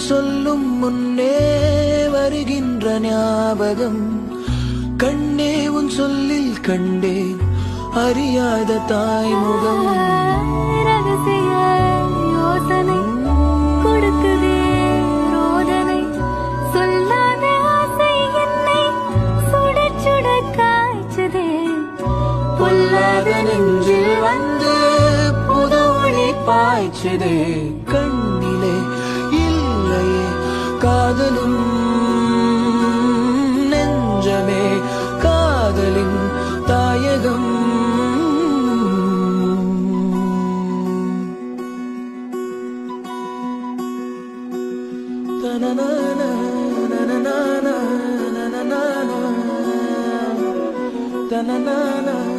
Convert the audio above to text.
சொல்லும் முன்னே வருகின்ற ஞாபகம் கண்ணே உன் சொல்லில் கண்டேன் அறியாத தாய்முகம் ரகசிய யோசனை கொடுக்குதே ரோதனை சொல்லாத ஆசை என்னை சுட சுட காய்ச்சதே பொல்லாத நெஞ்சில் வந்து புது ஒளி பாய்ச்சதே கண்ணிலே இல்லையே காதலும் நெஞ்சமே காதலின் தாயகம் na na na